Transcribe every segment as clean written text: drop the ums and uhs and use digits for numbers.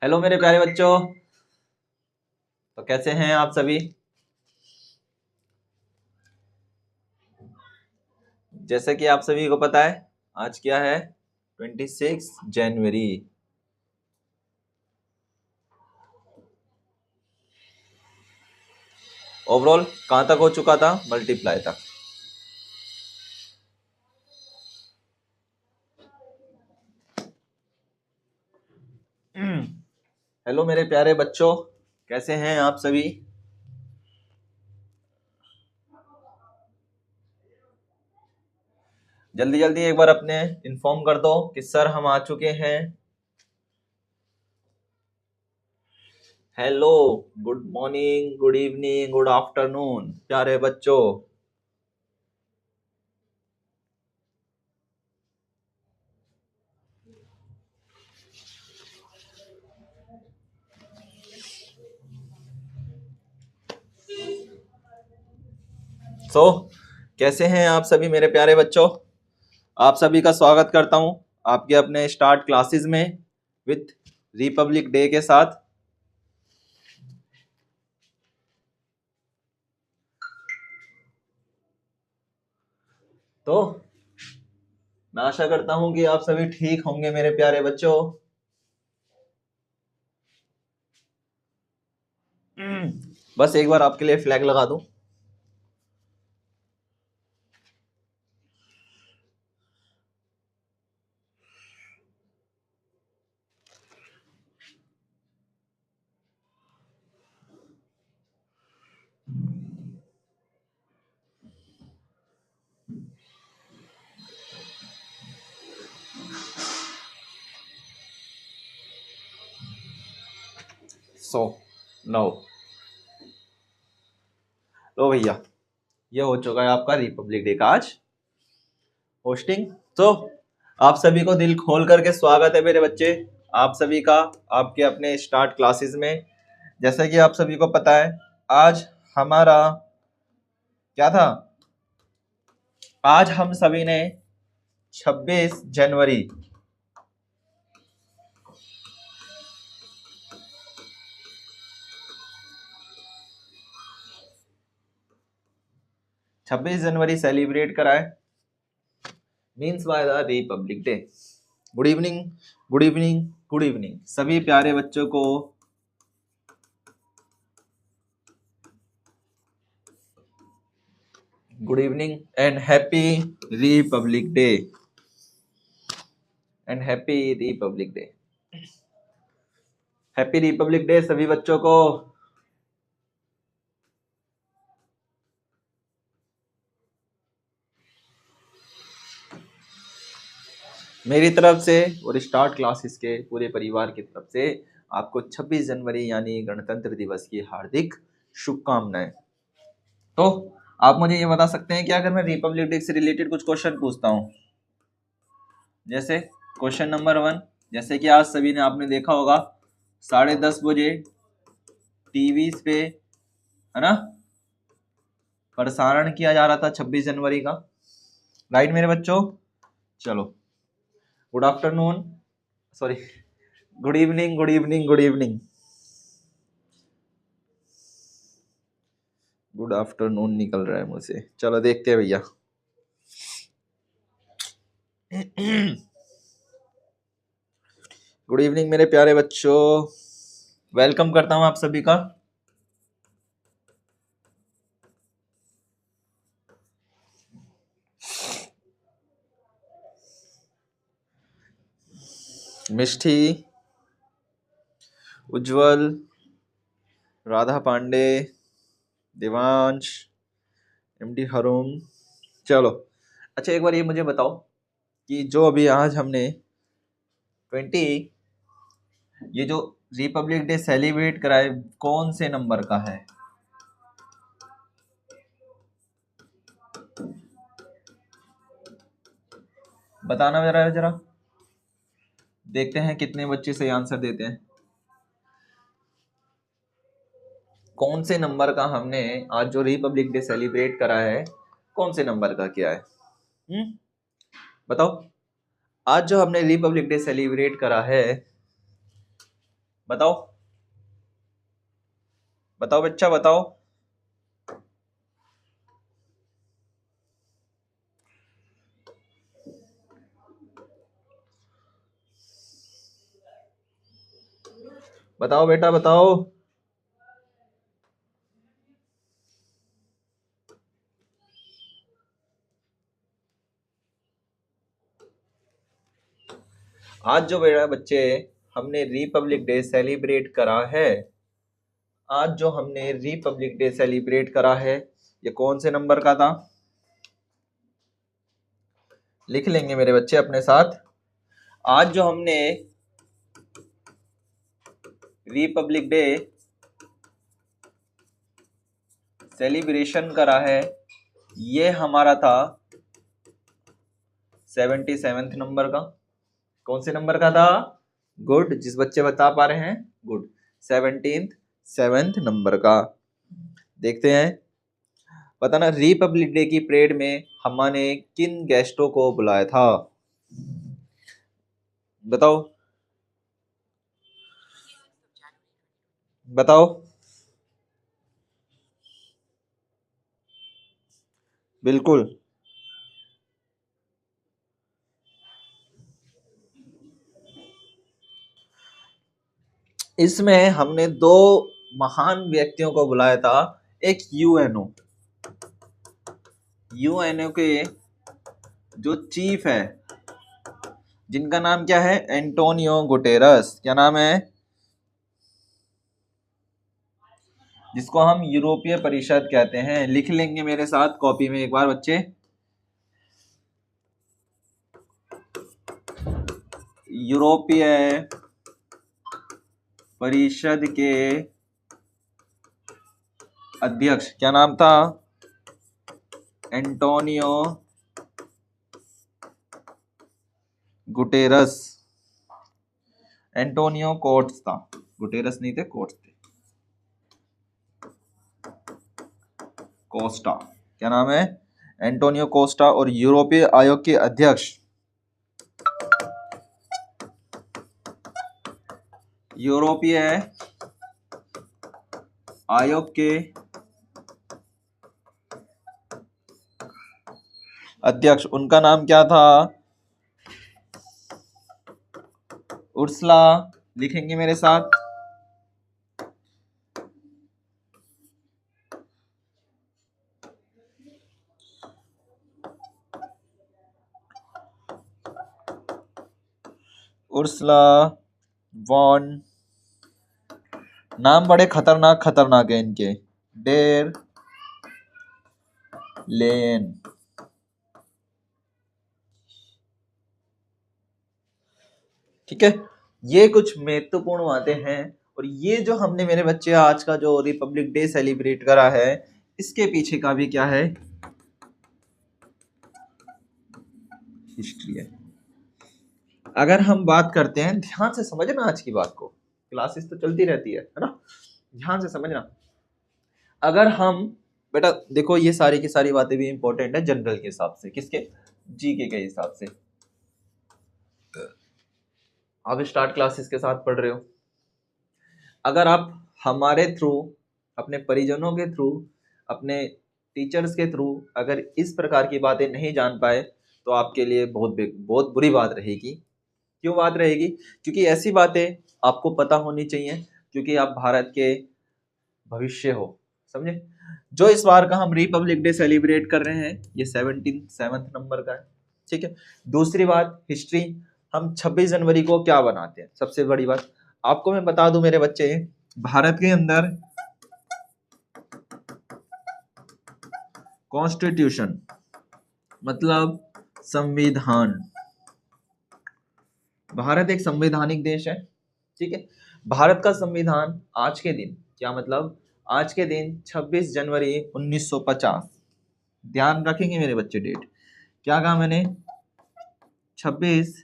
Hello मेरे प्यारे बच्चों, तो कैसे हैं आप सभी। जैसे कि आप सभी को पता है आज क्या है, 26 जनवरी। ओवरऑल कहाँ तक हो चुका था, मल्टीप्लाई तक। हेलो मेरे प्यारे बच्चों, कैसे हैं आप सभी। जल्दी जल्दी एक बार अपने इन्फॉर्म कर दो कि सर हम आ चुके हैं। Hello, good morning, good evening, good afternoon प्यारे बच्चों। सो कैसे हैं आप सभी मेरे प्यारे बच्चों। आप सभी का स्वागत करता हूं आपके अपने स्टार्ट क्लासेस में विथ रिपब्लिक डे के साथ। तो मैं आशा करता हूं कि आप सभी ठीक होंगे मेरे प्यारे बच्चों। बस एक बार आपके लिए फ्लैग लगा दूं। सो नो, लो भैया, ये हो चुका है आपका रिपब्लिक डे का आज होस्टिंग। तो आप सभी को दिल खोल करके स्वागत है मेरे बच्चे, आप सभी का आपके अपने स्टार्ट क्लासेस में। जैसा कि आप सभी को पता है आज हमारा क्या था, आज हम सभी ने 26 जनवरी 26 जनवरी सेलिब्रेट करा है, means by the Republic day. Good evening, good evening, good evening सभी प्यारे बच्चों को। Good evening and happy Republic day, and happy Republic day, happy Republic day सभी बच्चों को। मेरी तरफ से और स्टार्ट क्लासेस के पूरे परिवार की तरफ से आपको 26 जनवरी यानी गणतंत्र दिवस की हार्दिक शुभकामनाएं। तो आप मुझे ये बता सकते हैं कि अगर मैं रिपब्लिक डे से रिलेटेड कुछ क्वेश्चन पूछता हूँ, जैसे क्वेश्चन नंबर 1, जैसे कि आज सभी ने आपने देखा होगा 10:30 बजे टीवी पे, है ना, प्रसारण किया जा रहा था 26 जनवरी का, राइट मेरे बच्चों। चलो, good afternoon, sorry, good evening, good evening, good evening, good afternoon निकल रहा है मुझसे। चलो देखते हैं भैया। गुड इवनिंग मेरे प्यारे बच्चों, वेलकम करता हूं आप सभी का। मिष्टी, उज्जवल, राधा पांडे, देवांश, एमडी हरुम। चलो अच्छा, एक बार ये मुझे बताओ कि जो अभी आज हमने 20 ये जो रिपब्लिक डे सेलिब्रेट कराए, कौन से नंबर का है। बताना जरा जरा, देखते हैं कितने बच्चे सही आंसर देते हैं। कौन से नंबर का हमने आज जो रिपब्लिक डे सेलिब्रेट करा है, कौन से नंबर का किया है। बताओ आज जो हमने रिपब्लिक डे सेलिब्रेट करा है, बताओ बताओ बच्चा बताओ। बताओ बेटा बताओ। आज जो बेटा बच्चे हमने रिपब्लिक डे सेलिब्रेट करा है, आज जो हमने रिपब्लिक डे सेलिब्रेट करा है, ये कौन से नंबर का था? लिख लेंगे मेरे बच्चे अपने साथ। आज जो हमने रिपब्लिक डे सेलिब्रेशन करा है, ये हमारा था 77th नंबर का। कौन से नंबर का था? गुड, जिस बच्चे बता पा रहे हैं गुड, 77th नंबर का। देखते हैं, बताना रिपब्लिक डे की परेड में हमने किन गेस्टों को बुलाया था? बताओ बताओ। बिल्कुल, इसमें हमने दो महान व्यक्तियों को बुलाया था। एक यूएनओ के जो चीफ है, जिनका नाम क्या है? Antonio Guterres. क्या नाम है? जिसको हम यूरोपीय परिषद कहते हैं। लिख लेंगे मेरे साथ कॉपी में एक बार बच्चे। यूरोपीय परिषद के अध्यक्ष क्या नाम था? Antonio Guterres. एंटोनियो कोट्स था, गुटेरस नहीं थे, कोट्स थे। कोस्टा, क्या नाम है? Antonio Costa. और यूरोपीय आयोग के अध्यक्ष, यूरोपीय आयोग के अध्यक्ष, उनका नाम क्या था? उर्सुला। लिखेंगे मेरे साथ। उर्सुला वॉन, नाम बड़े खतरनाक खतरनाक है इनके। डेर लेन। ठीक है, ये कुछ महत्वपूर्ण बातें हैं। और ये जो हमने मेरे बच्चे आज का जो रिपब्लिक डे सेलिब्रेट करा है, इसके पीछे का भी क्या है? हिस्ट्री है। अगर हम बात करते हैं, ध्यान से समझना आज की बात को, क्लासेस तो चलती रहती है ना, ध्यान से समझना। अगर हम बेटा देखो, ये सारी की सारी बातें भी इंपॉर्टेंट है जनरल के हिसाब से। किसके? जीके के हिसाब से। आप स्टार्ट क्लासेस के साथ पढ़ रहे हो। अगर आप हमारे थ्रू, अपने परिजनों के थ्रू, अपने टीचर्स के थ्रू अगर इस प्रकार की बातें नहीं जान पाए, तो आपके लिए बहुत बुरी बात रहेगी। क्यों बात रहेगी? क्योंकि ऐसी बातें आपको पता होनी चाहिए, क्योंकि आप भारत के भविष्य हो, समझे? जो इस बार का हम रिपब्लिक डे सेलिब्रेट कर रहे हैं, ये 77th नंबर का है। ठीक है, दूसरी बात, हिस्ट्री। हम 26 जनवरी को क्या बनाते हैं? सबसे बड़ी बात आपको मैं बता दूं मेरे बच्चे, भारत के अंदर कॉन्स्टिट्यूशन मतलब संविधान। भारत एक संवैधानिक देश है। ठीक है, भारत का संविधान आज के दिन, क्या मतलब? आज के दिन 26 जनवरी 1950, ध्यान रखेंगे मेरे बच्चे डेट। क्या कहा मैंने? 26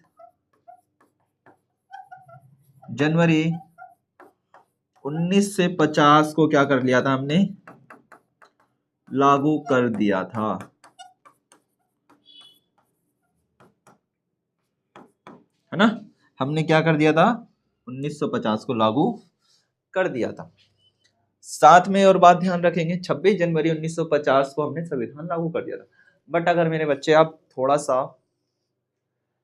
जनवरी 1950 को क्या कर लिया था हमने? लागू कर दिया था। है ना। हमने क्या कर दिया था, 1950 को लागू कर दिया था। साथ में और बात ध्यान रखेंगे, 26 जनवरी 1950 को हमने संविधान लागू कर दिया था। बट अगर मेरे बच्चे आप थोड़ा सा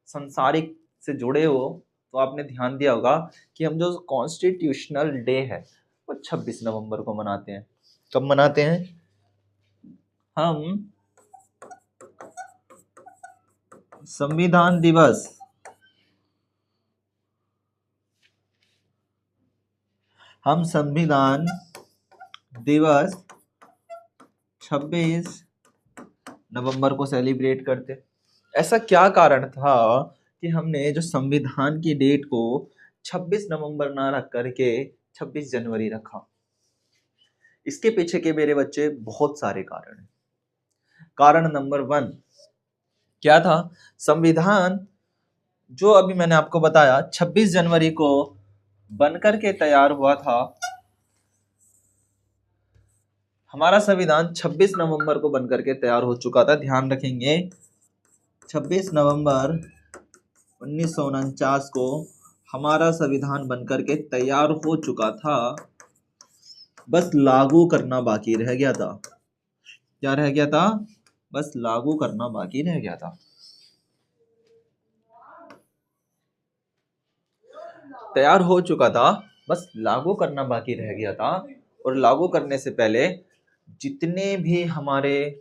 संसारिक से जुड़े हो तो आपने ध्यान दिया होगा कि हम जो कॉन्स्टिट्यूशनल डे है वो 26 नवंबर को मनाते हैं। कब मनाते हैं हम? संविधान दिवस हम संविधान दिवस 26 नवंबर को सेलिब्रेट करते। ऐसा क्या कारण था कि हमने जो संविधान की डेट को 26 नवंबर ना रख करके 26 जनवरी रखा? इसके पीछे के मेरे बच्चे बहुत सारे कारण हैं। कारण नंबर 1 क्या था? संविधान जो अभी मैंने आपको बताया 26 जनवरी को बनकर के तैयार हुआ था। हमारा संविधान 26 नवंबर को बनकर के तैयार हो चुका था। ध्यान रखेंगे 26 नवंबर 1949 को हमारा संविधान बनकर के तैयार हो चुका था, बस लागू करना बाकी रह गया था। क्या रह गया था? बस लागू करना बाकी रह गया था। तैयार हो चुका था, बस लागू करना बाकी रह गया था। और लागू करने से पहले जितने भी हमारे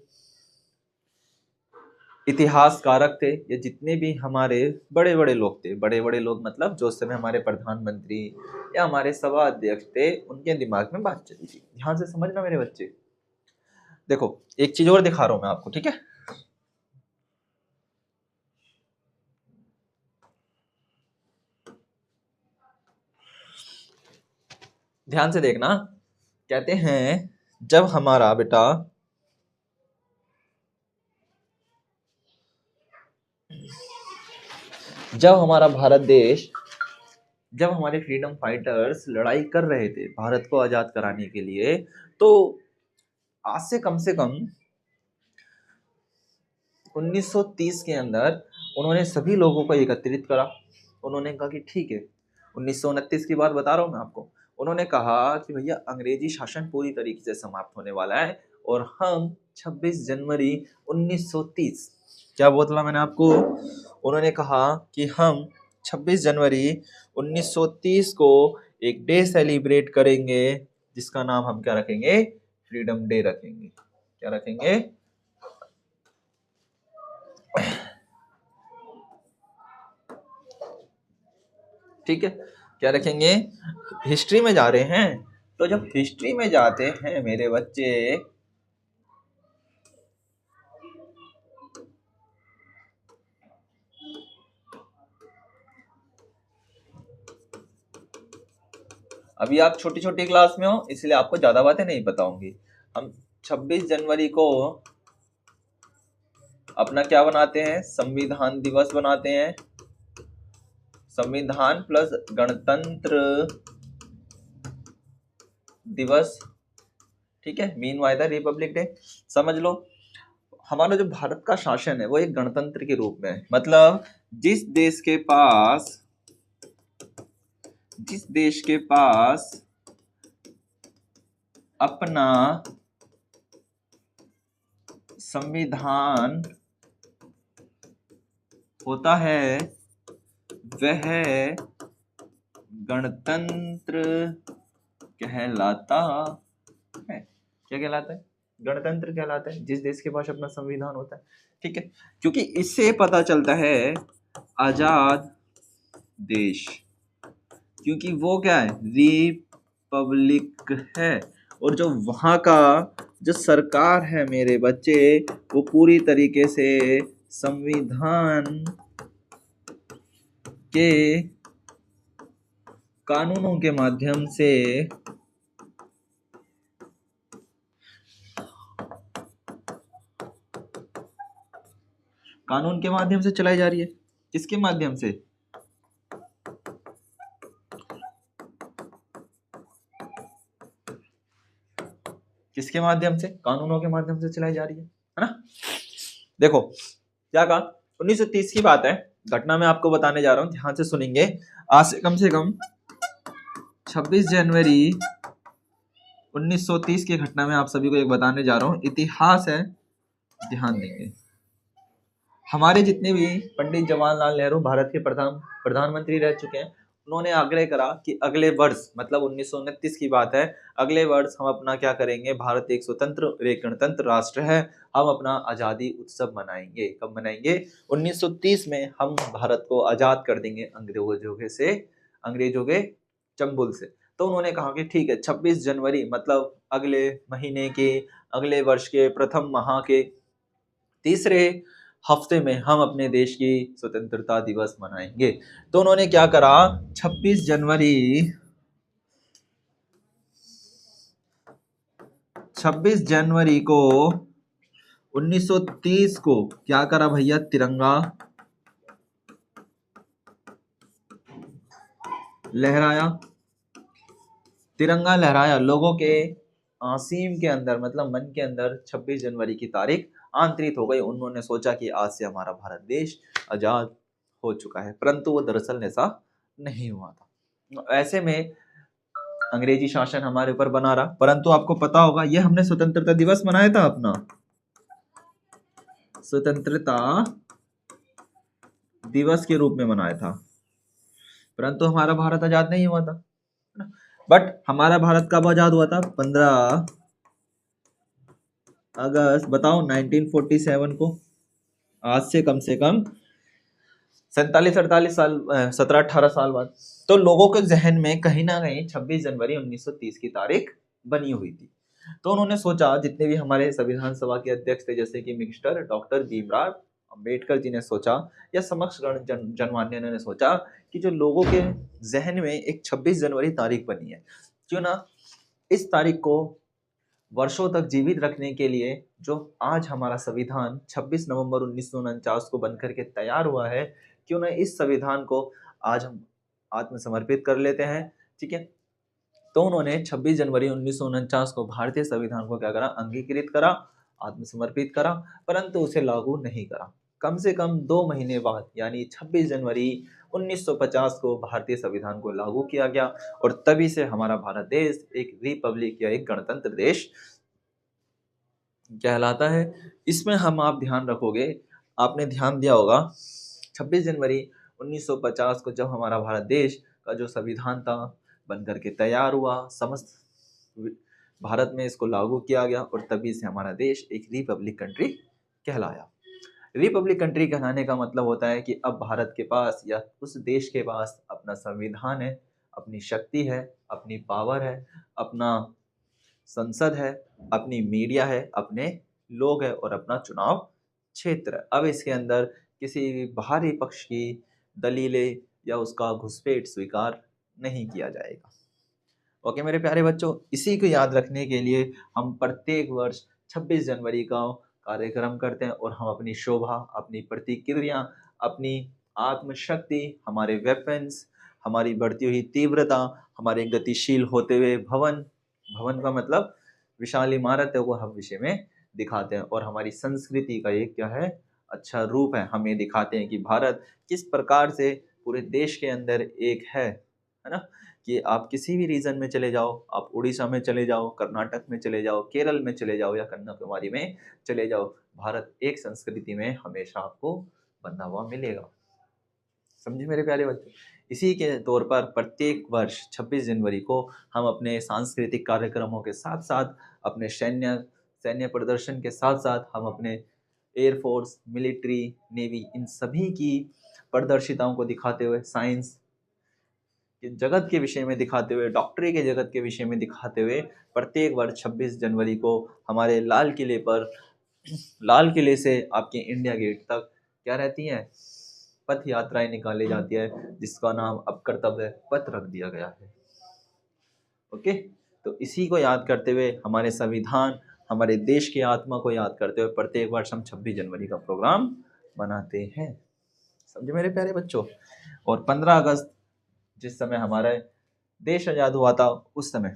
इतिहासकारक थे या जितने भी हमारे बड़े बड़े लोग थे, बड़े बड़े लोग मतलब जो उस समय हमारे प्रधानमंत्री या हमारे सभा अध्यक्ष थे, उनके दिमाग में बात चली थी। ध्यान से समझना मेरे बच्चे। देखो एक चीज और दिखा रहा हूं मैं आपको, ठीक है। ध्यान से देखना। कहते हैं जब हमारा बेटा जब हमारा भारत देश, जब हमारे फ्रीडम फाइटर्स लड़ाई कर रहे थे भारत को आजाद कराने के लिए, तो आज से कम 1930 के अंदर उन्होंने सभी लोगों को एकत्रित करा। उन्होंने कहा कि ठीक है, 1929 की बात बता रहा हूं मैं आपको। उन्होंने कहा कि भैया अंग्रेजी शासन पूरी तरीके से समाप्त होने वाला है और हम 26 जनवरी 1930, क्या बोला मैंने आपको? उन्होंने कहा कि हम 26 जनवरी 1930 को एक डे सेलिब्रेट करेंगे जिसका नाम हम क्या रखेंगे? फ्रीडम डे रखेंगे। क्या रखेंगे? ठीक है, क्या रखेंगे? हिस्ट्री में जा रहे हैं तो जब हिस्ट्री में जाते हैं मेरे बच्चे, अभी आप छोटी छोटी क्लास में हो इसलिए आपको ज्यादा बातें नहीं पता होंगी। हम 26 जनवरी को अपना क्या बनाते हैं? संविधान दिवस बनाते हैं। संविधान प्लस गणतंत्र दिवस, ठीक है, mean by the Republic day. समझ लो हमारा जो भारत का शासन है वो एक गणतंत्र के रूप में है। मतलब जिस देश के पास अपना संविधान होता है वह गणतंत्र कहलाता है। क्या कहलाता है? गणतंत्र कहलाता है जिस देश के पास अपना संविधान होता है। ठीक है, क्योंकि इससे पता चलता है आजाद देश, क्योंकि वो क्या है? रिपब्लिक है। और जो वहां का जो सरकार है मेरे बच्चे, वो पूरी तरीके से संविधान के कानूनों के माध्यम से चलाई जा रही है। किसके माध्यम से? किसके माध्यम से? कानूनों के माध्यम से चलाई जा रही है ना। देखो क्या कहा, 1930 की बात है। घटना मैं आपको बताने जा रहा हूँ, ध्यान से सुनेंगे। आज से कम 26 जनवरी 1930 की घटना में आप सभी को एक बताने जा रहा हूँ। इतिहास है, ध्यान देंगे। हमारे जितने भी पंडित जवाहरलाल नेहरू भारत के प्रधानमंत्री रह चुके हैं, उन्होंने आग्रह करा कि अगले वर्ष, मतलब 1929 की बात है, अगले वर्ष हम अपना क्या करेंगे, भारत एक स्वतंत्र और एक गणतंत्र राष्ट्र है, हम अपना आज़ादी उत्सव मनाएंगे। कब मनाएंगे? 1930 में हम भारत को आज़ाद कर देंगे अंग्रेजों के चंगुल से। तो उन्होंने कहा कि ठीक है, 26 जनवरी मतलब अगले महीने के, अगले वर्ष के प्रथम माह के तीसरे हफ्ते में हम अपने देश की स्वतंत्रता दिवस मनाएंगे। तो उन्होंने क्या करा, 26 जनवरी को 1930 को क्या करा भैया, तिरंगा लहराया। लोगों के आसीम के अंदर, मतलब मन के अंदर 26 जनवरी की तारीख आंतरित हो गई। उन्होंने सोचा कि आज से हमारा भारत देश आजाद हो चुका है, परंतु वो दरअसल ऐसा नहीं हुआ था। ऐसे में अंग्रेजी शासन हमारे ऊपर बना रहा। परंतु आपको पता होगा, ये हमने स्वतंत्रता दिवस मनाया था, अपना स्वतंत्रता दिवस के रूप में मनाया था, परंतु हमारा भारत आजाद नहीं हुआ था। बट हमारा भारत कब आजाद हुआ था? 15 अगस्त, बताओ, 1947 को। आज से कम 47-48 साल, 17-18 साल बाद। तो लोगों के जहन में कहीं ना कहीं 26 जनवरी 1930 की तारीख बनी हुई थी। तो उन्होंने सोचा, जितने भी हमारे संविधान सभा के अध्यक्ष थे, जैसे कि मिस्टर डॉक्टर भीमराव अंबेडकर जी ने सोचा, या समक्ष जनमान्य ने सोचा कि जो लोगों के जहन में एक 26 जनवरी तारीख बनी है, क्यों ना इस तारीख को वर्षों तक जीवित रखने के लिए, जो आज हमारा संविधान 26 नवंबर 1949 को बनकर के तैयार हुआ है, क्यों ना इस संविधान को आज हम आत्मसमर्पित कर लेते हैं। ठीक है, तो उन्होंने 26 जनवरी 1949 को भारतीय संविधान को क्या करा, अंगीकृत करा, आत्मसमर्पित करा, परंतु उसे लागू नहीं करा। कम से कम 2 महीने बाद, यानी 26 जनवरी 1950 को भारतीय संविधान को लागू किया गया, और तभी से हमारा भारत देश एक रिपब्लिक या एक गणतंत्र देश कहलाता है। इसमें हम, आप ध्यान रखोगे, आपने ध्यान दिया होगा, 26 जनवरी 1950 को जब हमारा भारत देश का जो संविधान था बनकर के तैयार हुआ, समस्त भारत में इसको लागू किया गया, और तभी से हमारा देश एक रिपब्लिक कंट्री कहलाया। रिपब्लिक कंट्री कहलाने का मतलब होता है कि अब भारत के पास, या उस देश के पास, अपना संविधान है, अपनी शक्ति है, अपनी पावर है, अपना संसद है, अपनी मीडिया है, अपने लोग है, और अपना चुनाव क्षेत्र है। अब इसके अंदर किसी भी बाहरी पक्ष की दलीलें या उसका घुसपैठ स्वीकार नहीं किया जाएगा। ओके मेरे प्यारे बच्चों, इसी को याद रखने के लिए हम प्रत्येक वर्ष 26 जनवरी का कार्यक्रम करते हैं, और हम अपनी शोभा, अपनी प्रतिक्रिया, अपनी आत्मशक्ति, हमारे वेपन्स, हमारी बढ़ती हुई तीव्रता, हमारे गतिशील होते हुए भवन का मतलब विशाल इमारतों को हम विषय में दिखाते हैं, और हमारी संस्कृति का एक क्या है, अच्छा रूप है। हम ये दिखाते हैं कि भारत किस प्रकार से पूरे देश के अंदर एक है ना, कि आप किसी भी रीजन में चले जाओ, आप उड़ीसा में चले जाओ, कर्नाटक में चले जाओ, केरल में चले जाओ, या कन्याकुमारी में चले जाओ, भारत एक संस्कृति में हमेशा आपको बंधा हुआ मिलेगा। समझे मेरे प्यारे बच्चों? इसी के तौर पर प्रत्येक वर्ष 26 जनवरी को हम अपने सांस्कृतिक कार्यक्रमों के साथ साथ, अपने सैन्य प्रदर्शन के साथ साथ, हम अपने एयरफोर्स, मिलिट्री, नेवी, इन सभी की प्रदर्शिताओं को दिखाते हुए, साइंस के जगत के विषय में दिखाते हुए, डॉक्टरी के जगत के विषय में दिखाते हुए, प्रत्येक वर्ष 26 जनवरी को हमारे लाल किले से आपके इंडिया गेट तक क्या रहती है, पथ यात्राएं निकाली जाती है, जिसका नाम अब कर्तव्य पथ रख दिया गया है। ओके, तो इसी को याद करते हुए, हमारे संविधान, हमारे देश की आत्मा को याद करते हुए, प्रत्येक वर्ष हम 26 जनवरी का प्रोग्राम मनाते हैं। समझे मेरे प्यारे बच्चों? और 15 अगस्त जिस समय हमारा देश आजाद हुआ था, उस समय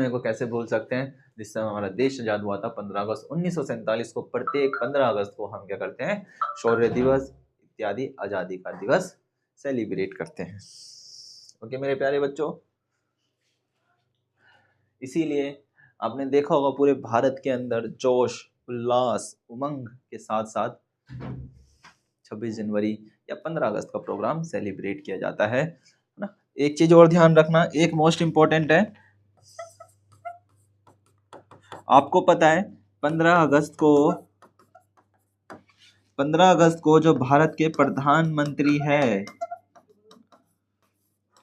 को कैसे भूल सकते हैं, जिस समय हमारा देश आजाद हुआ था 15 अगस्त 1947 को। प्रत्येक 15 अगस्त को हम क्या करते हैं, शौर्य दिवस इत्यादि आज़ादी का दिवस सेलिब्रेट करते हैं। ओके मेरे प्यारे बच्चों, इसीलिए आपने देखा होगा पूरे भारत के अंदर जोश, उल्लास, उमंग के साथ साथ 26 जनवरी या 15 अगस्त का प्रोग्राम सेलिब्रेट किया जाता है ना। एक चीज और ध्यान रखना, एक मोस्ट इम्पोर्टेंट है, आपको पता है 15 अगस्त को जो भारत के प्रधानमंत्री है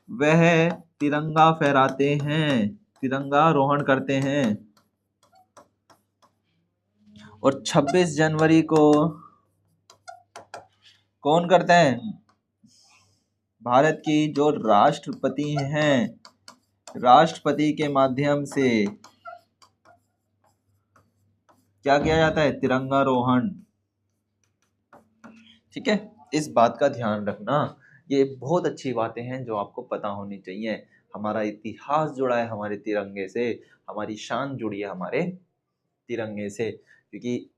वह तिरंगा फहराते हैं, तिरंगा रोहण करते हैं। और 26 जनवरी को कौन करते हैं? भारत की जो राष्ट्रपति हैं, राष्ट्रपति के माध्यम से क्या किया जाता है? तिरंगा रोहण। ठीक है, इस बात का ध्यान रखना। ये बहुत अच्छी बातें हैं जो आपको पता होनी चाहिए। हमारा इतिहास जुड़ा है हमारे तिरंगे से, हमारी शान जुड़ी है हमारे तिरंगे से, क्योंकि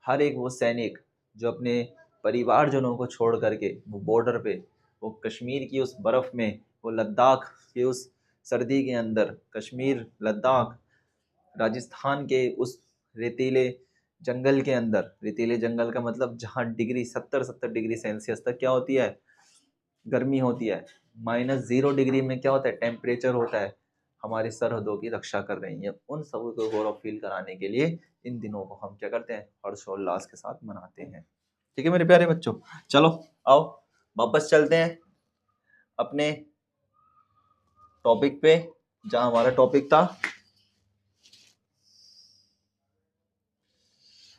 हर एक वो सैनिक जो अपने परिवारजनों को छोड़ करके वो बॉर्डर पे, वो कश्मीर की उस बर्फ में, वो लद्दाख के उस सर्दी के अंदर, कश्मीर, लद्दाख, राजस्थान के उस रेतीले जंगल के अंदर, रेतीले जंगल का मतलब जहाँ डिग्री 70 डिग्री सेल्सियस तक क्या होती है? गर्मी होती है। -0 डिग्री में क्या होता है? टेम्परेचर होता है। हमारी सरहदों की रक्षा कर रही है। उन सब को गौरव फील कराने के लिए इन दिनों को हम क्या करते हैं? हर्षोल्लास के साथ मनाते हैं। ठीक है मेरे प्यारे बच्चों, चलो आओ वापस चलते हैं अपने टॉपिक पे, जहां हमारा टॉपिक था।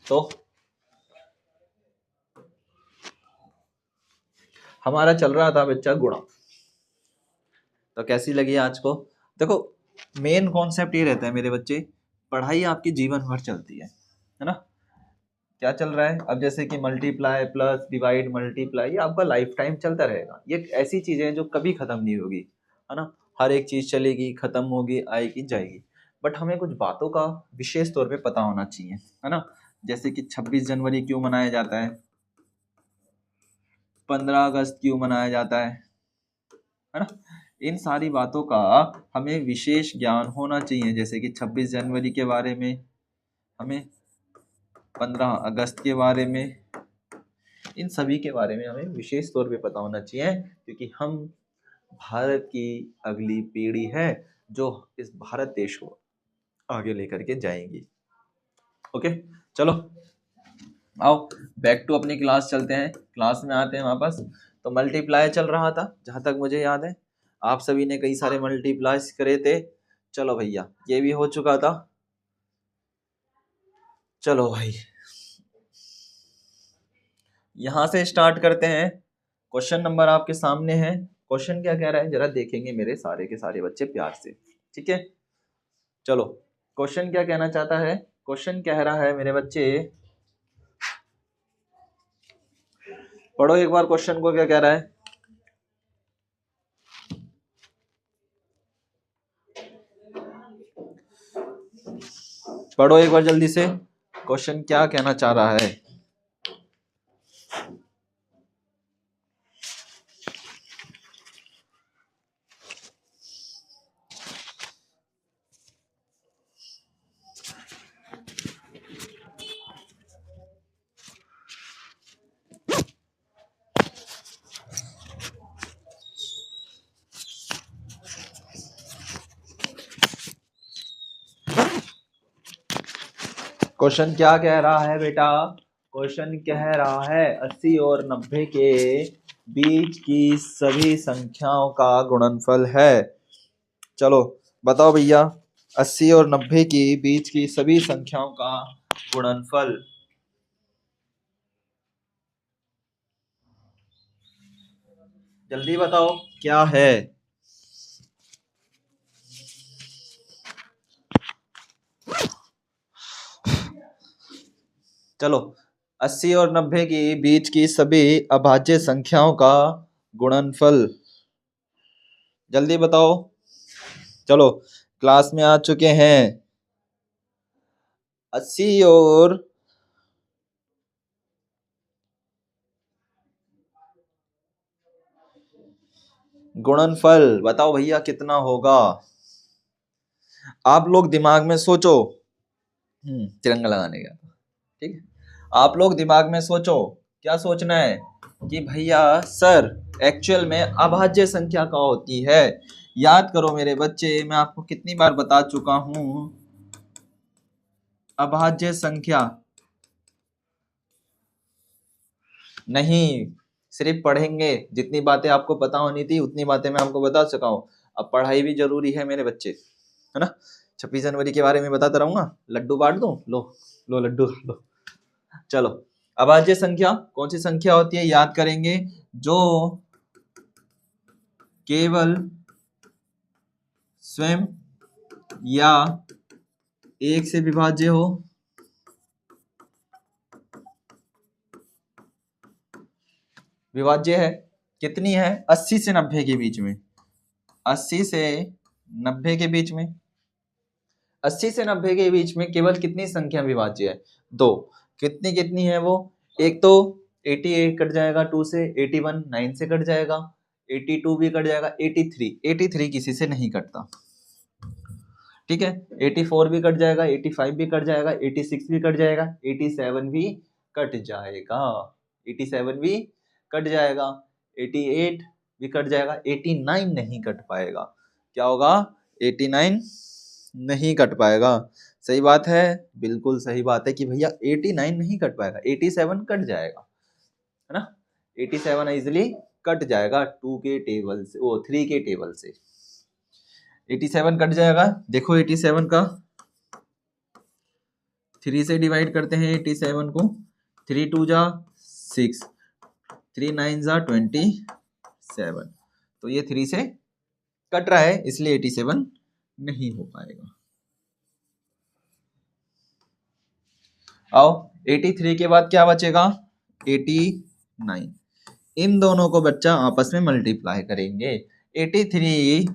तो हमारा चल रहा था बच्चा गुणा। तो कैसी लगी आज को? देखो मेन कॉन्सेप्ट ये रहता है मेरे बच्चे, पढ़ाई आपकी जीवन भर चलती है ना। क्या चल रहा है? अब जैसे कि मल्टीप्लाई, प्लस, डिवाइड, मल्टीप्लाई, ये आपका लाइफ टाइम चलता रहेगा। ये ऐसी चीजें हैं जो कभी खत्म नहीं होगी, है ना। हर एक चीज चलेगी, खत्म होगी, आएगी, जाएगी। बट हमें कुछ बातों का विशेष तौर पे पता होना चाहिए, है ना। जैसे कि 26 जनवरी क्यों मनाया जाता है, 15 अगस्त क्यों मनाया जाता है ना। इन सारी बातों का हमें विशेष ज्ञान होना चाहिए। जैसे कि 26 जनवरी के बारे में हमें, 15 अगस्त के बारे में, इन सभी के बारे में हमें विशेष तौर पे पता होना चाहिए, क्योंकि हम भारत की अगली पीढ़ी है जो इस भारत देश को आगे लेकर के जाएंगी। ओके चलो आओ बैक टू अपनी क्लास चलते हैं, क्लास में आते हैं वापस। तो मल्टीप्लाई चल रहा था जहां तक मुझे याद है, आप सभी ने कई सारे मल्टीप्लाइज करे थे। चलो भैया ये भी हो चुका था। चलो भाई यहां से स्टार्ट करते हैं। क्वेश्चन नंबर आपके सामने है। क्वेश्चन क्या कह रहा है जरा देखेंगे मेरे सारे के सारे बच्चे प्यार से, ठीक है। चलो क्वेश्चन क्या कहना चाहता है? क्वेश्चन कह रहा है मेरे बच्चे, पढ़ो एक बार क्वेश्चन को, क्या कह रहा है? पढ़ो एक बार जल्दी से, क्वेश्चन क्या कहना चाह रहा है? क्वेश्चन क्या कह रहा है बेटा? क्वेश्चन कह रहा है 80 और 90 के बीच की सभी संख्याओं का गुणनफल है। चलो बताओ भैया, 80 और 90 के बीच की सभी संख्याओं का गुणनफल। जल्दी बताओ क्या है? चलो 80 और 90 के बीच की सभी अभाज्य संख्याओं का गुणनफल जल्दी बताओ। चलो क्लास में आ चुके हैं 80 और गुणनफल बताओ भैया कितना होगा। आप लोग दिमाग में सोचो। तिरंगा लगाने का, ठीक है। आप लोग दिमाग में सोचो, क्या सोचना है कि भैया सर एक्चुअल में अभाज्य संख्या क्या होती है। याद करो मेरे बच्चे, मैं आपको कितनी बार बता चुका हूं, अभाज्य संख्या नहीं सिर्फ पढ़ेंगे, जितनी बातें आपको पता होनी थी उतनी बातें मैं आपको बता चुका हूं। अब पढ़ाई भी जरूरी है मेरे बच्चे, है ना। 26 जनवरी के बारे में बताता रहूंगा। लड्डू बांट दूं, लो लो लड्डू खा लो। चलो, अभाज्य संख्या कौन सी संख्या होती है, याद करेंगे, जो केवल स्वयं या एक से विभाज्य हो, विभाज्य है, कितनी है, 80 से 90 के बीच में, 80 से 90 के बीच में, 80 से 90 के बीच में केवल कितनी संख्या विभाज्य है, दो। कितनी कितनी है वो, एक तो 88 कट जाएगा 2 से, 81 9 से कट जाएगा, 82 भी कट जाएगा, 83 किसी से नहीं कटता, ठीक है। 84 भी कट जाएगा, 85 भी कट जाएगा, 86 भी कट जाएगा, 87 भी कट जाएगा, 87 भी कट जाएगा, 88 भी कट जाएगा, 89 नहीं कट पाएगा। क्या होगा, 89 नहीं कट पाएगा। सही बात है, बिल्कुल सही बात है कि भैया 89 नहीं कट पाएगा, 87 कट जाएगा, है ना। 87 इजिली कट जाएगा 2 के टेबल से, वो 3 के टेबल से 87 कट जाएगा। देखो 87 का 3 से डिवाइड करते हैं 87 को, 3 2 जा 6, 3 9 जा 27, तो ये 3 से कट रहा है, इसलिए 87 नहीं हो पाएगा। आओ 83 के बाद क्या बचेगा, 89। इन दोनों को बच्चा आपस में मल्टीप्लाई करेंगे, 83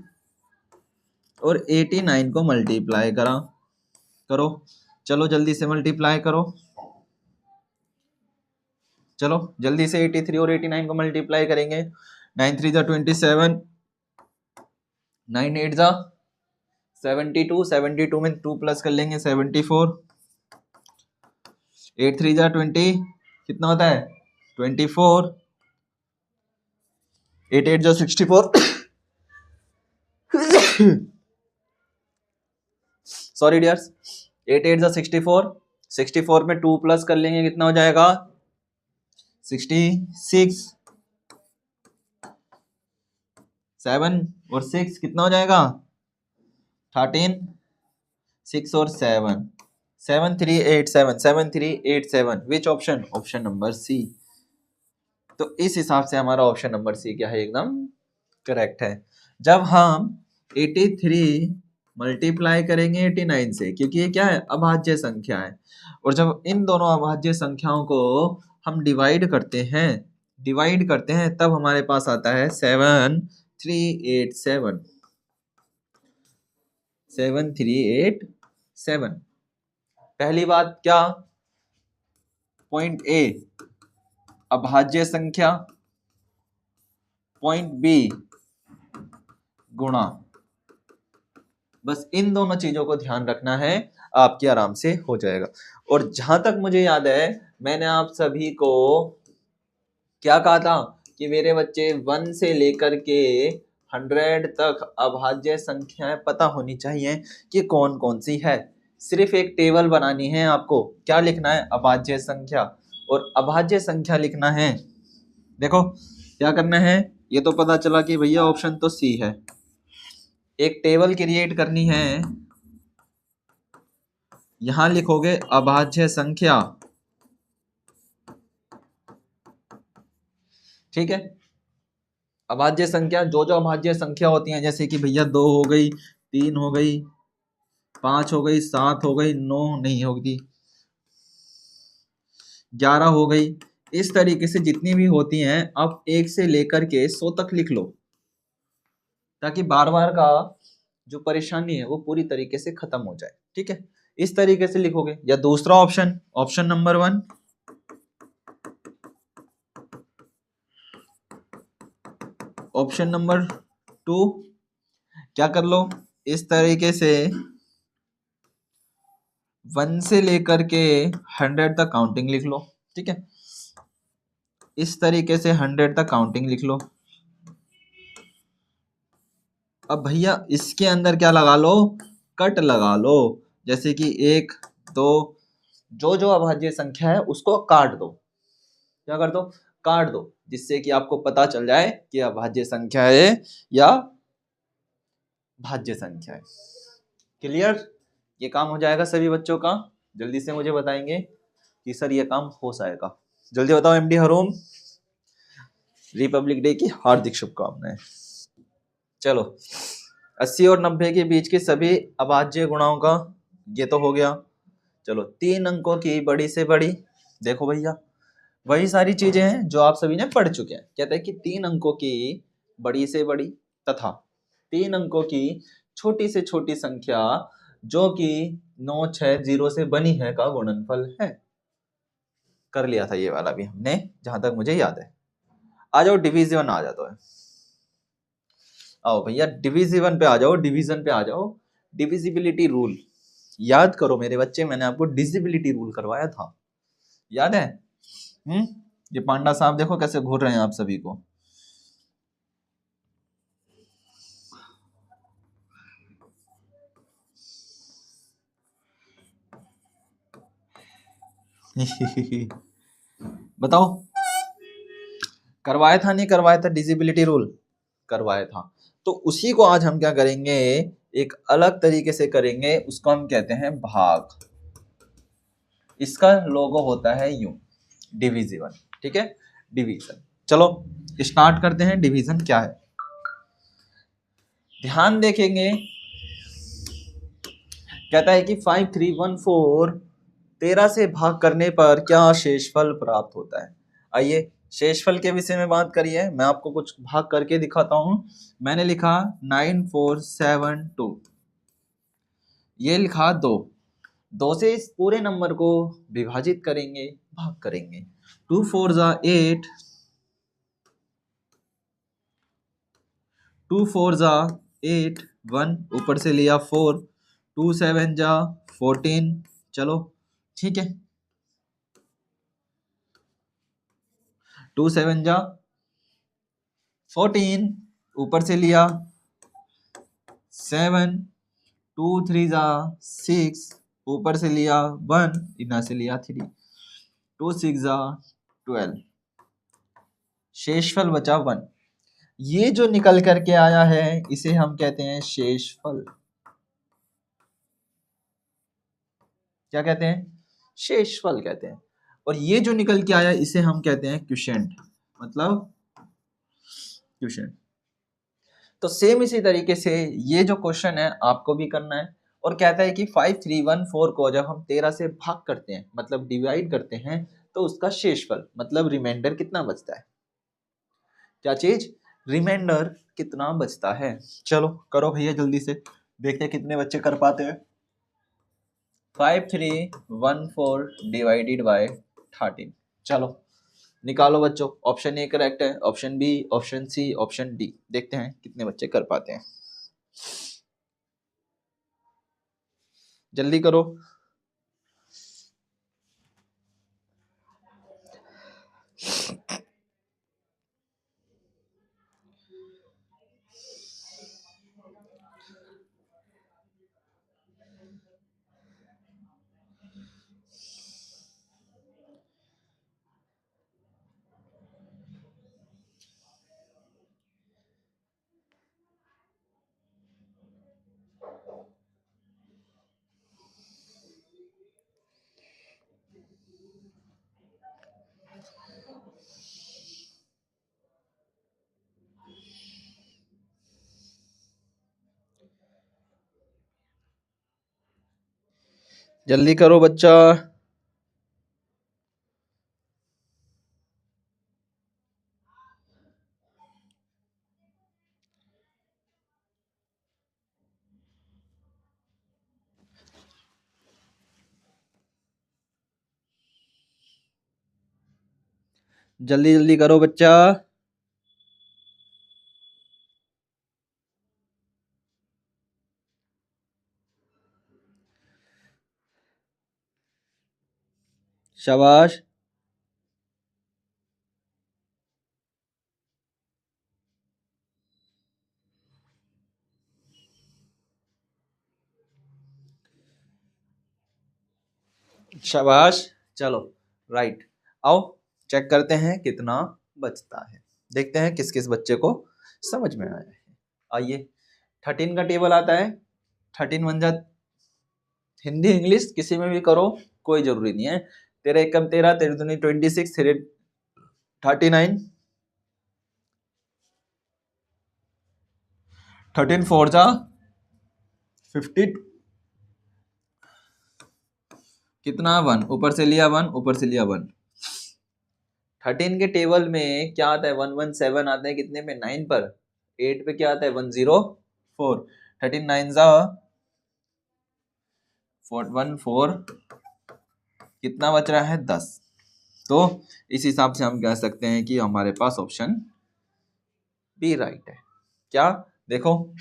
और 89 को मल्टीप्लाई करो। चलो जल्दी से मल्टीप्लाई करो, चलो जल्दी से 83 और 89 को मल्टीप्लाई करेंगे। 9 3 जा 27, 9 8 जा 72, 72 में 2 प्लस कर लेंगे 74, 8 3 जा 20, कितना होता है 24, 8 8 जा 64 सॉरी डियर्स, 8 8 जा 64, 64 में 2 प्लस कर लेंगे, कितना हो जाएगा 66, 7 और 6 कितना हो जाएगा 13, 6 और 7, 7387, 7387, which option, option number C. तो इस हिसाब से हमारा ऑप्शन नंबर सी क्या है, एकदम करेक्ट है। जब हम 83 मल्टीप्लाई करेंगे 89 से, क्योंकि ये क्या है, अभाज्य संख्या है, और जब इन दोनों अभाज्य संख्याओं को हम डिवाइड करते हैं तब हमारे पास आता है 7387, 7387। पहली बात क्या, पॉइंट ए अभाज्य संख्या, पॉइंट बी गुणा, बस इन दोनों चीजों को ध्यान रखना है, आपके आराम से हो जाएगा। और जहां तक मुझे याद है, मैंने आप सभी को क्या कहा था कि मेरे बच्चे 1 से लेकर के 100 तक अभाज्य संख्याएं पता होनी चाहिए कि कौन कौन सी है। सिर्फ एक टेबल बनानी है आपको, क्या लिखना है, अभाज्य संख्या, और अभाज्य संख्या लिखना है। देखो क्या करना है, ये तो पता चला कि भैया ऑप्शन तो सी है। एक टेबल क्रिएट करनी है, यहां लिखोगे अभाज्य संख्या, ठीक है। अभाज्य संख्या, जो जो अभाज्य संख्या होती हैं, जैसे कि भैया 2 हो गई, 3 हो गई, 5 हो गई, 7 हो गई, 9 नहीं होगी, 11 हो गई, इस तरीके से जितनी भी होती हैं आप 1 से लेकर के 100 तक लिख लो, ताकि बार बार का जो परेशानी है वो पूरी तरीके से खत्म हो जाए, ठीक है। इस तरीके से लिखोगे। या दूसरा option, option number 1, option number 2 क्या कर लो, इस तरीके से 1 से लेकर के 100 तक काउंटिंग लिख लो। ठीक है, इस तरीके से 100 तक काउंटिंग लिख लो। अब भैया इसके अंदर क्या लगा लो, कट लगा लो। जैसे कि 1 2, जो जो अभाज्य संख्या है उसको काट दो। क्या कर दो, काट दो, जिससे कि आपको पता चल जाए कि अभाज्य संख्या है या भाज्य संख्या है। क्लियर, ये काम हो जाएगा सभी बच्चों का। जल्दी से मुझे बताएंगे कि सर ये काम हो जाएगा। जल्दी बताओ। एमडी हरोम, रिपब्लिक डे की हार्दिक शुभकामनाएं। चलो, 80 और 90 के बीच के सभी अभाज्य गुणाओं का ये तो हो गया। चलो, 3 अंकों की बड़ी से बड़ी, देखो भैया वही सारी चीजें हैं जो आप सभी ने पढ़ चुके हैं। कहते हैं कि 3 अंकों की बड़ी से बड़ी तथा 3 अंकों की छोटी से छोटी संख्या जो कि 9 6 0 से बनी है का गुणनफल है। कर लिया था ये वाला भी हमने, जहां तक मुझे याद है। आ जाओ डिवीजन, आ जाता है। आओ भैया डिविजिवन पे आ जाओ, डिवीजन पे आ जाओ। डिविजिबिलिटी रूल याद करो मेरे बच्चे, मैंने आपको डिविजिबिलिटी रूल करवाया था, याद है? ये पांडा साहब देखो कैसे घूर रहे हैं आप सभी को। बताओ, करवाया था नहीं करवाया था? डिविजिबिलिटी रूल करवाया था। तो उसी को आज हम क्या करेंगे, एक अलग तरीके से करेंगे। उसको हम कहते हैं भाग। इसका लोगो होता है यूं, डिविजिवन। ठीक है, डिवीजन। चलो स्टार्ट करते हैं। डिवीजन क्या है, ध्यान देखेंगे। कहता है कि 5314 13 से भाग करने पर क्या शेषफल प्राप्त होता है। आइए शेषफल के विषय में बात करिए। मैं आपको कुछ भाग करके दिखाता हूं। मैंने लिखा 9472, ये लिखा 2 से इस पूरे नंबर को विभाजित करेंगे, भाग करेंगे। 2 4 जा 8, 2 4 जा 8, 1 ऊपर से लिया 4, 2 7 जा 14। चलो ठीक है, 2 7 जा 14, ऊपर से लिया 7, 2 3 जा 6, ऊपर से लिया 1, इधर से लिया 3, 2 6 जा 12, शेषफल बचा 1। ये जो निकल करके आया है इसे हम कहते हैं शेषफल। क्या कहते हैं, शेषफल कहते हैं। और ये जो निकल के आया इसे हम कहते हैं क्वोशिएंट, मतलब क्वोशिएंट। तो सेम इसी तरीके से ये जो क्वेश्चन है आपको भी करना है। और कहता है कि 5314 को जब हम 13 से भाग करते हैं, मतलब डिवाइड करते हैं, तो उसका शेषफल मतलब रिमाइंडर कितना बचता है। क्या चीज, रिमाइंडर कितना बचता है। चलो करो भैया जल्दी से, देखते हैं कितने बच्चे कर पाते हैं। 5314 डिवाइडेड बाय 13। चलो निकालो बच्चों। ऑप्शन ए करेक्ट है, option B, option C, option D. देखते हैं कितने बच्चे कर पाते हैं, जल्दी करो। जल्दी करो बच्चा। जल्दी जल्दी करो बच्चा। शाबाश। शाबाश। चलो राइट। आओ चेक करते हैं कितना बचता है, देखते हैं किस किस बच्चे को समझ में आया है। आइए 13 का टेबल आता है, 13 बन जा, हिंदी इंग्लिश किसी में भी करो कोई जरूरी नहीं है। तेरह एकम 13, तेरह दूनी 26, तेरे 39, 13 फोर जा 50, कितना 1, ऊपर से लिया 1, ऊपर से लिया 1। 13 के टेबल में क्या आता है 117 आता है कितने पे 9 पर, 8 पे क्या आता है 104, 13 9 जा 1 4, कितना बच रहा है 10। तो इस हिसाब से हम कह सकते हैं कि हमारे पास ऑप्शन बी राइट है। क्या देखो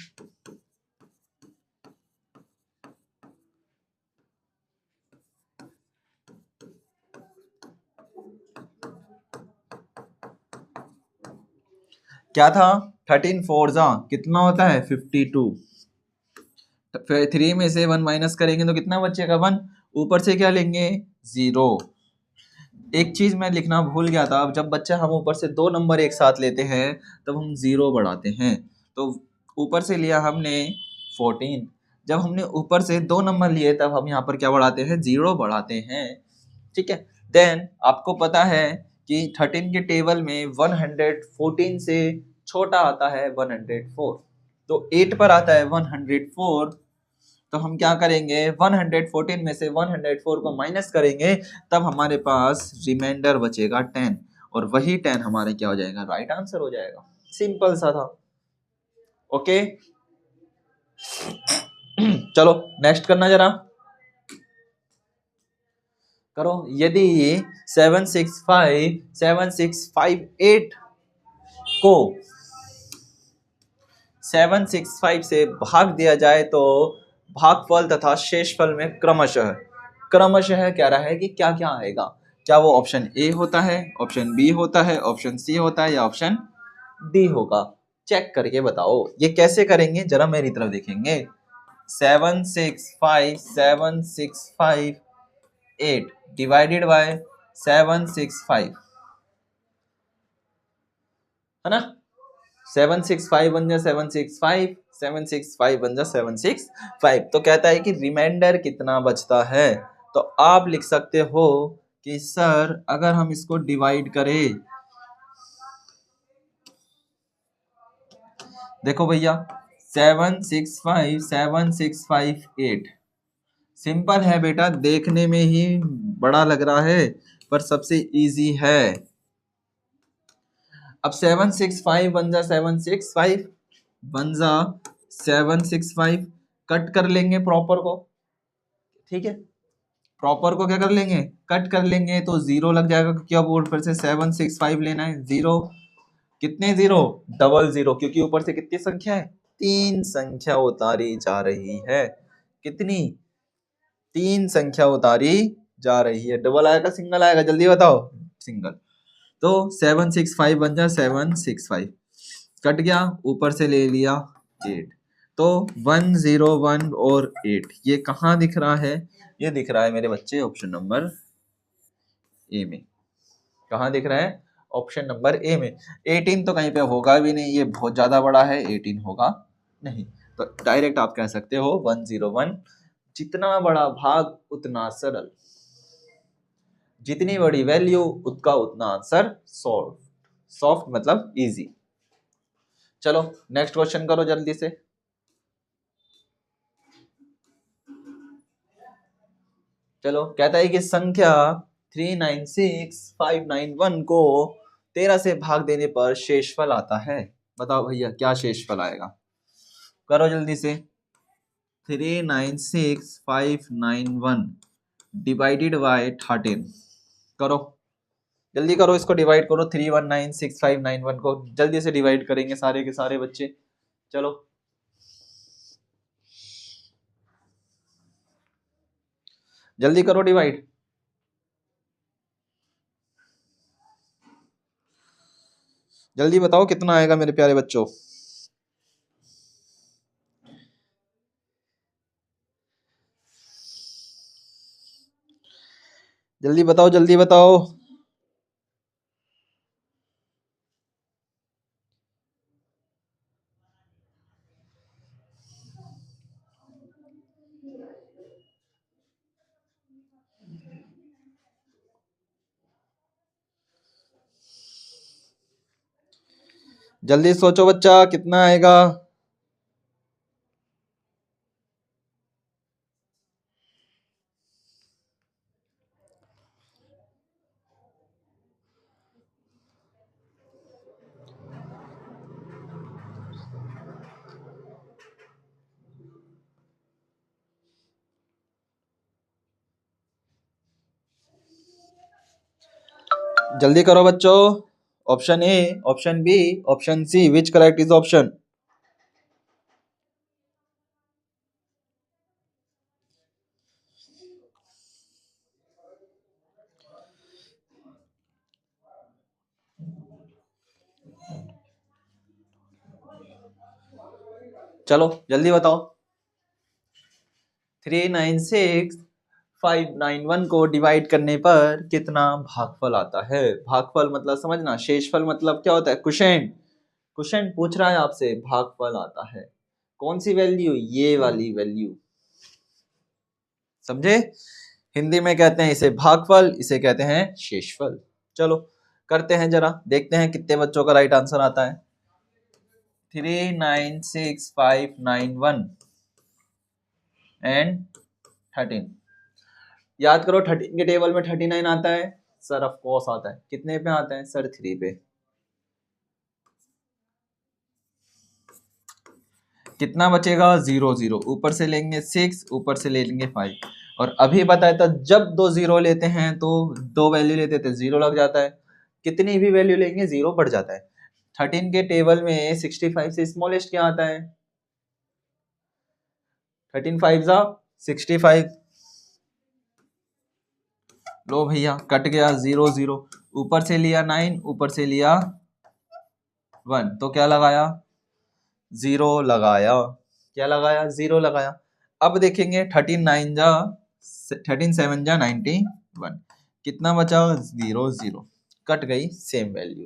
क्या था 13 फोर जा कितना होता है 52, फिर 3 में से 1 माइनस करेंगे तो कितना बचेगा 1, ऊपर से क्या लेंगे 0। एक चीज मैं लिखना भूल गया था, अब जब बच्चा हम ऊपर से 2 नंबर एक साथ लेते हैं तब हम 0 बढ़ाते हैं। तो ऊपर से लिया हमने 14, जब हमने ऊपर से 2 नंबर लिए तब हम यहाँ पर क्या बढ़ाते हैं 0 बढ़ाते हैं। ठीक है, देन आपको पता है कि 13 के टेबल में 114 से छोटा आता है 104, तो 8 पर आता है 104, तो हम क्या करेंगे 114 में से 104 को माइनस करेंगे तब हमारे पास रिमाइंडर बचेगा 10, और वही 10 हमारे क्या हो जाएगा राइट आंसर हो जाएगा। सिंपल सा था। ओके चलो नेक्स्ट करना जरा करो। यदि 7658 को 765 से भाग दिया जाए तो भागफल तथा शेषफल में क्रमशः क्रमशः कह रहा है कि क्या क्या आएगा। क्या वो ऑप्शन ए होता है, ऑप्शन बी होता है, ऑप्शन सी होता है, या ऑप्शन डी होगा। चेक करके बताओ ये कैसे करेंगे जरा मेरी तरफ देखेंगे। 7658 डिवाइडेड बाय 765 है ना, 765 बन जा 765, 765 बन जा 765, तो कहता है कि रिमाइंडर कितना बचता है। तो आप लिख सकते हो कि सर अगर हम इसको डिवाइड करें, देखो भैया 7657 सिंपल है बेटा, देखने में ही बड़ा लग रहा है पर सबसे इजी है। अब 765 बन जा 765 बन जा 765, कट कर लेंगे प्रॉपर को, ठीक है, प्रॉपर को क्या कर लेंगे कट कर लेंगे तो 0 लग जाएगा, क्योंकि अब ऊपर से 765 लेना है 0, कितने 0 डबल 0, क्योंकि ऊपर से कितनी संख्या है 3 संख्या उतारी जा रही है। कितनी 3 संख्या उतारी जा रही है। डबल आएगा सिंगल आएगा जल्दी बताओ, सिंगल। तो 765 बन जा 765, कट गया ऊपर से ले लिया 8, तो 101 और 8 ये कहाँ दिख रहा है, ये दिख रहा है मेरे बच्चे ऑप्शन नंबर ए में। कहाँ दिख रहा है ऑप्शन नंबर ए में। 18 तो कहीं पे होगा भी नहीं, ये बहुत ज्यादा बड़ा है, 18 होगा नहीं, तो डायरेक्ट आप कह सकते हो 101। जितना बड़ा भाग उतना सरल, जितनी बड़ी वैल्यू उसका उतना आंसर सॉफ्ट, सॉफ्ट मतलब इजी। चलो नेक्स्ट क्वेश्चन करो जल्दी से। चलो कहता है कि संख्या 396591 को 13 से भाग देने पर शेषफल आता है। बताओ भैया क्या शेषफल आएगा, करो जल्दी से। 396591 डिवाइडेड बाय 13, करो जल्दी करो, इसको डिवाइड करो 3196591 को जल्दी से डिवाइड करेंगे सारे के सारे बच्चे। चलो जल्दी करो डिवाइड। जल्दी बताओ कितना आएगा मेरे प्यारे बच्चों। जल्दी बताओ जल्दी बताओ। जल्दी सोचो बच्चा, कितना आएगा। जल्दी करो बच्चों। Option A, option B, option C, which correct is option. चलो जल्दी बताओ। 396591 को डिवाइड करने पर कितना भागफल आता है। भागफल मतलब समझना, शेषफल मतलब क्या होता है, क्वोशिएंट। क्वोशिएंट पूछ रहा है आपसे, भागफल आता है कौन सी वैल्यू, ये वाली वैल्यू, समझे। हिंदी में कहते हैं इसे भागफल, इसे कहते हैं शेषफल। चलो करते हैं, जरा देखते हैं कितने बच्चों का राइट आंसर आता है। 396591 एंड 13। याद करो 13 के टेबल में 39 आता है सर, ऑफ कोर्स आता है। कितने पे आता है सर, 3 पे। कितना बचेगा, 0 0, ऊपर से लेंगे 6, ऊपर से ले लेंगे 5। और अभी बताया था जब दो जीरो लेते हैं तो दो वैल्यू लेते थे जीरो लग जाता है, कितनी भी वैल्यू लेंगे जीरो बढ़ जाता है। 13 के टेबल में 65 से स्मॉलेस्ट क्या आता है, 13 5 जा 65। लो भैया कट गया, 0 0, ऊपर से लिया 9, ऊपर से लिया 1, तो क्या लगाया, 0 लगाया। क्या लगाया, 0 लगाया। अब देखेंगे 13 9 जा 13 7 जा 91, कितना बचा, 0 0, कट गई सेम वैल्यू।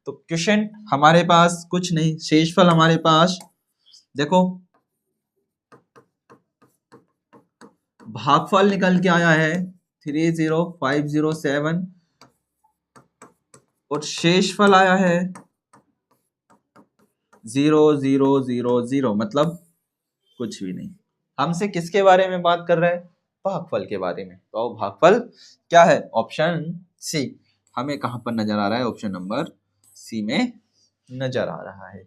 तो क्वेश्चन हमारे पास कुछ नहीं, शेषफल हमारे पास देखो, भागफल निकल के आया है 30507 और शेषफल आया है 0000, मतलब कुछ भी नहीं। हमसे किसके बारे में बात कर रहे हैं, भागफल के बारे में। तो भागफल क्या है, ऑप्शन सी हमें कहां पर नजर आ रहा है, ऑप्शन नंबर सी में नजर आ रहा है।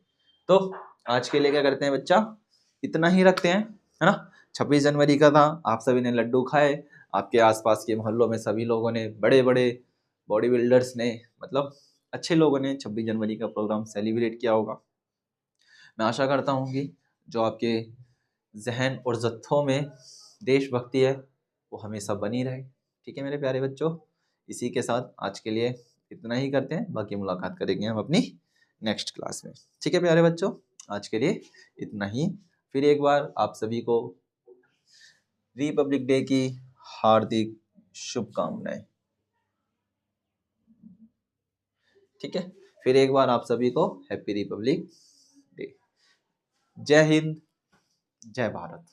तो आज के लिए क्या करते हैं बच्चा, इतना ही रखते हैं, है ना। 26 जनवरी का था, आप सभी ने लड्डू खाए, आपके आसपास के मोहल्लों में सभी लोगों ने, बड़े बड़े बॉडी बिल्डर्स ने, मतलब अच्छे लोगों ने 26 जनवरी का प्रोग्राम सेलिब्रेट किया होगा। मैं आशा करता हूँ कि जो आपके जहन और जत्थों में देशभक्ति है वो हमेशा बनी रहे। ठीक है मेरे प्यारे बच्चों, इसी के साथ आज के लिए इतना ही करते हैं, बाकी मुलाकात करेंगे हम अपनी नेक्स्ट क्लास में। ठीक है प्यारे बच्चों, आज के लिए इतना ही। फिर एक बार आप सभी को रिपब्लिक डे की हार्दिक शुभकामनाएं। ठीक है, फिर एक बार आप सभी को हैप्पी रिपब्लिक डे। जय हिंद, जय भारत।